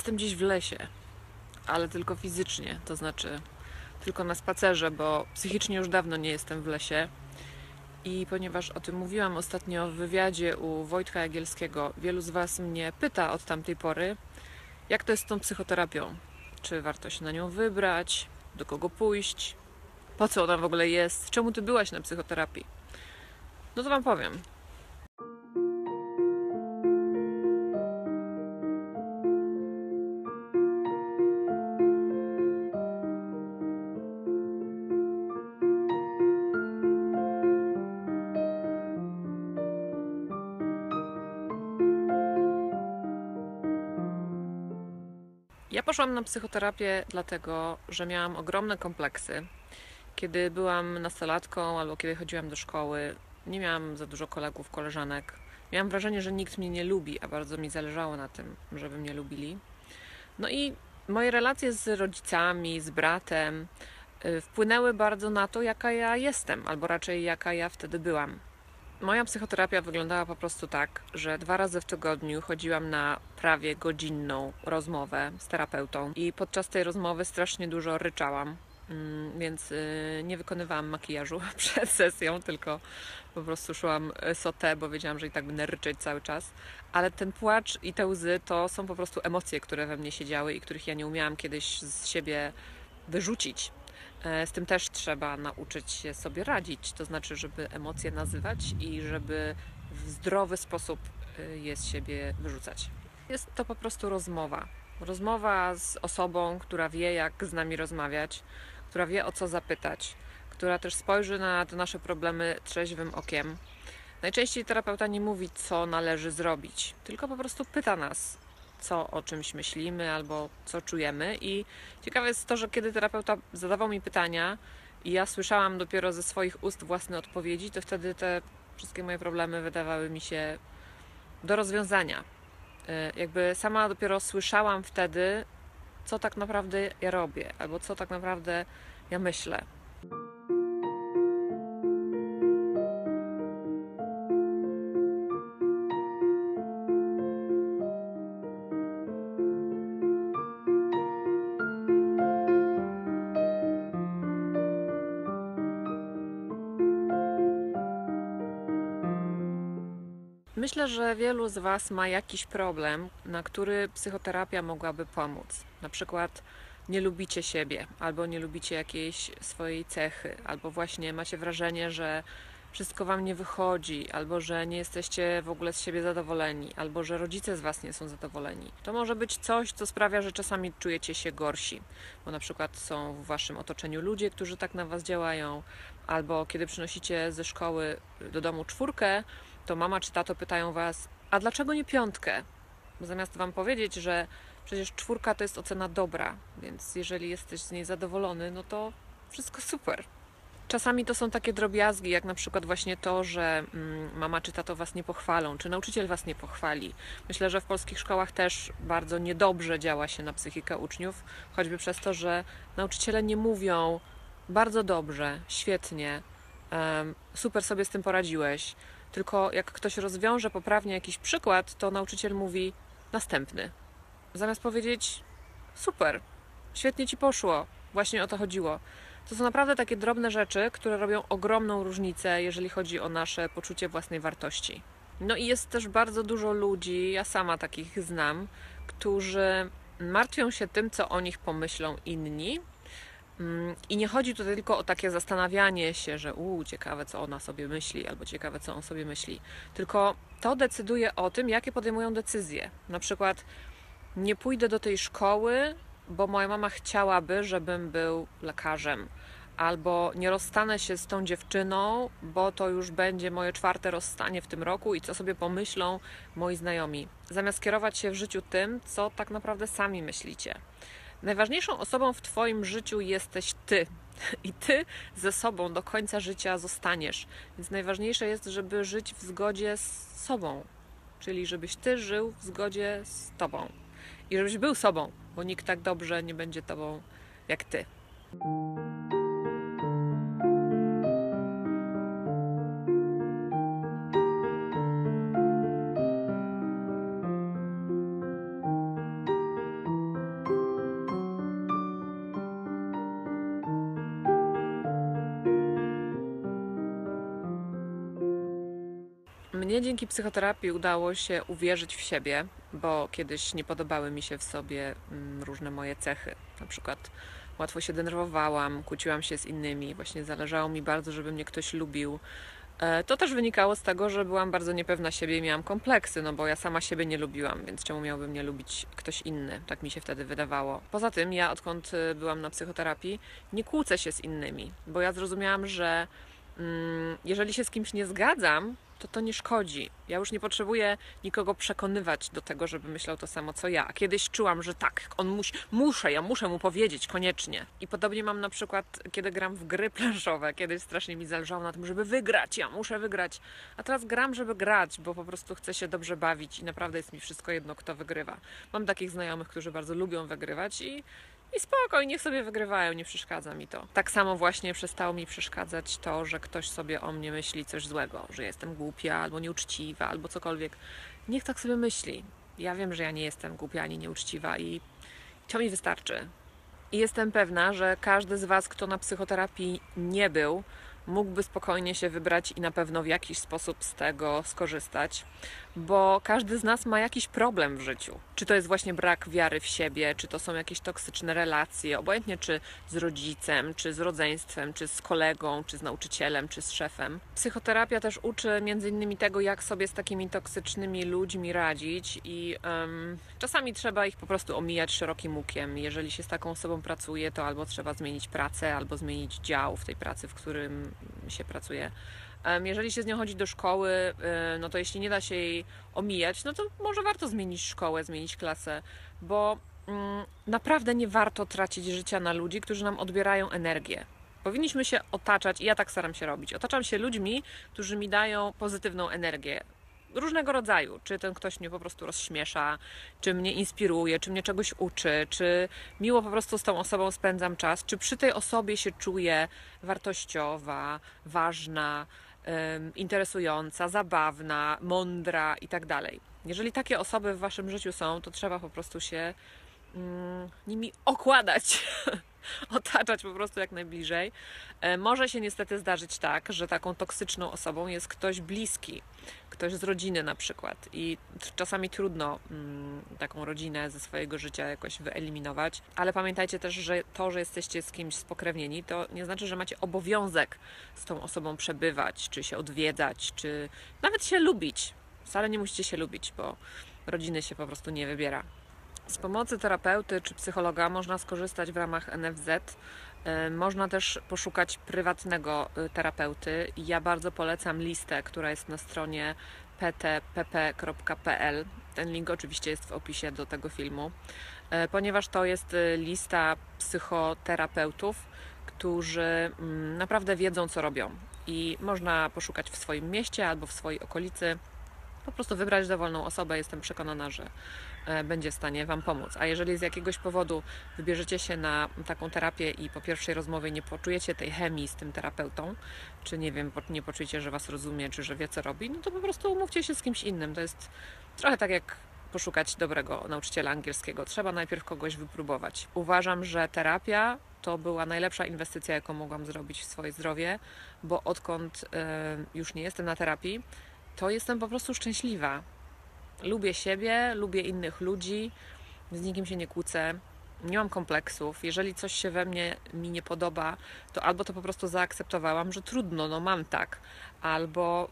Jestem dziś w lesie, ale tylko fizycznie, to znaczy tylko na spacerze, bo psychicznie już dawno nie jestem w lesie. I ponieważ o tym mówiłam ostatnio w wywiadzie u Wojtka Jagielskiego, wielu z Was mnie pyta od tamtej pory, jak to jest z tą psychoterapią. Czy warto się na nią wybrać, do kogo pójść, po co ona w ogóle jest, czemu Ty byłaś na psychoterapii? No to Wam powiem. Ja poszłam na psychoterapię dlatego, że miałam ogromne kompleksy. Kiedy byłam nastolatką albo kiedy chodziłam do szkoły, nie miałam za dużo kolegów, koleżanek. Miałam wrażenie, że nikt mnie nie lubi, a bardzo mi zależało na tym, żeby mnie lubili. No i moje relacje z rodzicami, z bratem wpłynęły bardzo na to, jaka ja jestem, albo raczej jaka ja wtedy byłam. Moja psychoterapia wyglądała po prostu tak, że 2 razy w tygodniu chodziłam na prawie godzinną rozmowę z terapeutą i podczas tej rozmowy strasznie dużo ryczałam, więc nie wykonywałam makijażu przed sesją, tylko po prostu szłam sauté, bo wiedziałam, że i tak będę ryczeć cały czas. Ale ten płacz i te łzy to są po prostu emocje, które we mnie siedziały i których ja nie umiałam kiedyś z siebie wyrzucić. Z tym też trzeba nauczyć się sobie radzić, to znaczy, żeby emocje nazywać i żeby w zdrowy sposób je z siebie wyrzucać. Jest to po prostu rozmowa. Rozmowa z osobą, która wie, jak z nami rozmawiać, która wie, o co zapytać, która też spojrzy na te nasze problemy trzeźwym okiem. Najczęściej terapeuta nie mówi, co należy zrobić, tylko po prostu pyta nas, co o czymś myślimy albo co czujemy. I ciekawe jest to, że kiedy terapeuta zadawał mi pytania i ja słyszałam dopiero ze swoich ust własne odpowiedzi, to wtedy te wszystkie moje problemy wydawały mi się do rozwiązania. Jakby sama dopiero słyszałam wtedy, co tak naprawdę ja robię, albo co tak naprawdę ja myślę. Myślę, że wielu z Was ma jakiś problem, na który psychoterapia mogłaby pomóc. Na przykład nie lubicie siebie, albo nie lubicie jakiejś swojej cechy, albo właśnie macie wrażenie, że wszystko Wam nie wychodzi, albo że nie jesteście w ogóle z siebie zadowoleni, albo że rodzice z Was nie są zadowoleni. To może być coś, co sprawia, że czasami czujecie się gorsi, bo na przykład są w Waszym otoczeniu ludzie, którzy tak na Was działają, albo kiedy przynosicie ze szkoły do domu 4, to mama czy tato pytają Was, a dlaczego nie 5? Zamiast Wam powiedzieć, że przecież 4 to jest ocena dobra, więc jeżeli jesteś z niej zadowolony, no to wszystko super. Czasami to są takie drobiazgi, jak na przykład właśnie to, że mama czy tato Was nie pochwalą, czy nauczyciel Was nie pochwali. Myślę, że w polskich szkołach też bardzo niedobrze działa się na psychikę uczniów, choćby przez to, że nauczyciele nie mówią bardzo dobrze, świetnie, super sobie z tym poradziłeś. Tylko jak ktoś rozwiąże poprawnie jakiś przykład, to nauczyciel mówi następny. Zamiast powiedzieć super, świetnie Ci poszło, właśnie o to chodziło. To są naprawdę takie drobne rzeczy, które robią ogromną różnicę, jeżeli chodzi o nasze poczucie własnej wartości. No i jest też bardzo dużo ludzi, ja sama takich znam, którzy martwią się tym, co o nich pomyślą inni. I nie chodzi tutaj tylko o takie zastanawianie się, że ciekawe co ona sobie myśli, albo ciekawe co on sobie myśli. Tylko to decyduje o tym, jakie podejmują decyzje. Na przykład nie pójdę do tej szkoły, bo moja mama chciałaby, żebym był lekarzem. Albo nie rozstanę się z tą dziewczyną, bo to już będzie moje 4. rozstanie w tym roku i co sobie pomyślą moi znajomi. Zamiast kierować się w życiu tym, co tak naprawdę sami myślicie. Najważniejszą osobą w Twoim życiu jesteś Ty. I Ty ze sobą do końca życia zostaniesz. Więc najważniejsze jest, żeby żyć w zgodzie z sobą. Czyli żebyś Ty żył w zgodzie z Tobą. I żebyś był sobą, bo nikt tak dobrze nie będzie Tobą jak Ty. Mnie dzięki psychoterapii udało się uwierzyć w siebie, bo kiedyś nie podobały mi się w sobie różne moje cechy. Na przykład łatwo się denerwowałam, kłóciłam się z innymi, właśnie zależało mi bardzo, żeby mnie ktoś lubił. To też wynikało z tego, że byłam bardzo niepewna siebie i miałam kompleksy, no bo ja sama siebie nie lubiłam, więc czemu miałby mnie lubić ktoś inny? Tak mi się wtedy wydawało. Poza tym ja odkąd byłam na psychoterapii, nie kłócę się z innymi, bo ja zrozumiałam, że jeżeli się z kimś nie zgadzam, to nie szkodzi. Ja już nie potrzebuję nikogo przekonywać do tego, żeby myślał to samo co ja. A kiedyś czułam, że tak, on ja muszę mu powiedzieć koniecznie. I podobnie mam na przykład, kiedy gram w gry planszowe. Kiedyś strasznie mi zależało na tym, żeby wygrać. Ja muszę wygrać. A teraz gram, żeby grać, bo po prostu chcę się dobrze bawić i naprawdę jest mi wszystko jedno, kto wygrywa. Mam takich znajomych, którzy bardzo lubią wygrywać i spokojnie, niech sobie wygrywają, nie przeszkadza mi to. Tak samo właśnie przestało mi przeszkadzać to, że ktoś sobie o mnie myśli coś złego, że jestem głupia, albo nieuczciwa, albo cokolwiek. Niech tak sobie myśli. Ja wiem, że ja nie jestem głupia ani nieuczciwa i to mi wystarczy. I jestem pewna, że każdy z Was, kto na psychoterapii nie był, mógłby spokojnie się wybrać i na pewno w jakiś sposób z tego skorzystać, bo każdy z nas ma jakiś problem w życiu. Czy to jest właśnie brak wiary w siebie, czy to są jakieś toksyczne relacje, obojętnie czy z rodzicem, czy z rodzeństwem, czy z kolegą, czy z nauczycielem, czy z szefem. Psychoterapia też uczy między innymi tego, jak sobie z takimi toksycznymi ludźmi radzić i czasami trzeba ich po prostu omijać szerokim łukiem. Jeżeli się z taką osobą pracuje, to albo trzeba zmienić pracę, albo zmienić dział w tej pracy, w którym się pracuje. Jeżeli się z nią chodzi do szkoły, no to jeśli nie da się jej omijać, no to może warto zmienić szkołę, zmienić klasę, bo naprawdę nie warto tracić życia na ludzi, którzy nam odbierają energię. Powinniśmy się otaczać, i ja tak staram się robić, otaczam się ludźmi, którzy mi dają pozytywną energię. Różnego rodzaju, czy ten ktoś mnie po prostu rozśmiesza, czy mnie inspiruje, czy mnie czegoś uczy, czy miło po prostu z tą osobą spędzam czas, czy przy tej osobie się czuję wartościowa, ważna, interesująca, zabawna, mądra i tak dalej. Jeżeli takie osoby w Waszym życiu są, to trzeba po prostu się nimi okładać, otaczać po prostu jak najbliżej. Może się niestety zdarzyć tak, że taką toksyczną osobą jest ktoś bliski, ktoś z rodziny na przykład i czasami trudno taką rodzinę ze swojego życia jakoś wyeliminować, ale pamiętajcie też, że to, że jesteście z kimś spokrewnieni, to nie znaczy, że macie obowiązek z tą osobą przebywać, czy się odwiedzać, czy nawet się lubić. Wcale nie musicie się lubić, bo rodziny się po prostu nie wybiera. Z pomocy terapeuty czy psychologa można skorzystać w ramach NFZ. Można też poszukać prywatnego terapeuty. Ja bardzo polecam listę, która jest na stronie ptpp.pl. Ten link oczywiście jest w opisie do tego filmu, ponieważ to jest lista psychoterapeutów, którzy naprawdę wiedzą, co robią. I można poszukać w swoim mieście albo w swojej okolicy. Po prostu wybrać dowolną osobę. Jestem przekonana, że będzie w stanie Wam pomóc. A jeżeli z jakiegoś powodu wybierzecie się na taką terapię i po pierwszej rozmowie nie poczujecie tej chemii z tym terapeutą, czy nie wiem, nie poczujecie, że Was rozumie, czy że wie, co robi, no to po prostu umówcie się z kimś innym. To jest trochę tak jak poszukać dobrego nauczyciela angielskiego. Trzeba najpierw kogoś wypróbować. Uważam, że terapia to była najlepsza inwestycja, jaką mogłam zrobić w swoje zdrowie, bo odkąd już nie jestem na terapii, to jestem po prostu szczęśliwa. Lubię siebie, lubię innych ludzi, z nikim się nie kłócę, nie mam kompleksów. Jeżeli coś się we mnie mi nie podoba, to albo to po prostu zaakceptowałam, że trudno, no mam tak, albo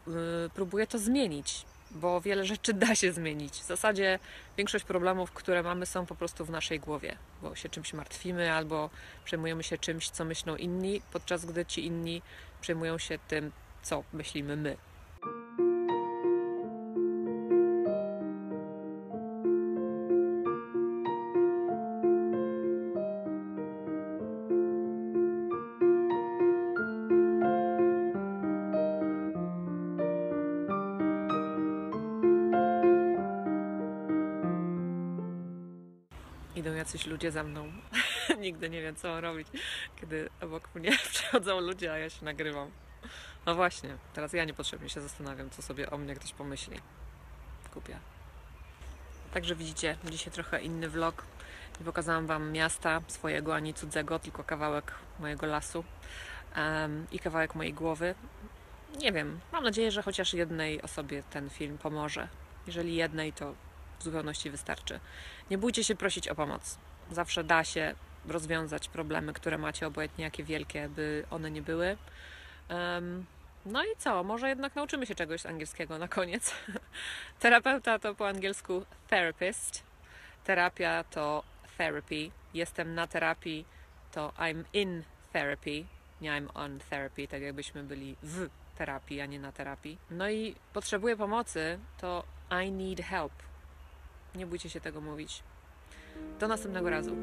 próbuję to zmienić, bo wiele rzeczy da się zmienić. W zasadzie większość problemów, które mamy, są po prostu w naszej głowie, bo się czymś martwimy albo przejmujemy się czymś, co myślą inni, podczas gdy ci inni przejmują się tym, co myślimy my. Idą jacyś ludzie za mną. Nigdy nie wiem, co mam robić, kiedy obok mnie przechodzą ludzie, a ja się nagrywam. No właśnie, teraz ja niepotrzebnie się zastanawiam, co sobie o mnie ktoś pomyśli. Głupia. Także widzicie, dzisiaj trochę inny vlog. Nie pokazałam Wam miasta swojego, ani cudzego, tylko kawałek mojego lasu i kawałek mojej głowy. Nie wiem, mam nadzieję, że chociaż jednej osobie ten film pomoże. Jeżeli jednej, to w zupełności wystarczy. Nie bójcie się prosić o pomoc. Zawsze da się rozwiązać problemy, które macie, obojętnie jakie wielkie by one nie były. No i co? Może jednak nauczymy się czegoś z angielskiego na koniec. Terapeuta to po angielsku therapist. Terapia to therapy. Jestem na terapii to I'm in therapy. Nie I'm on therapy, tak jakbyśmy byli w terapii, a nie na terapii. No i potrzebuję pomocy to I need help. Nie bójcie się tego mówić. Do następnego razu.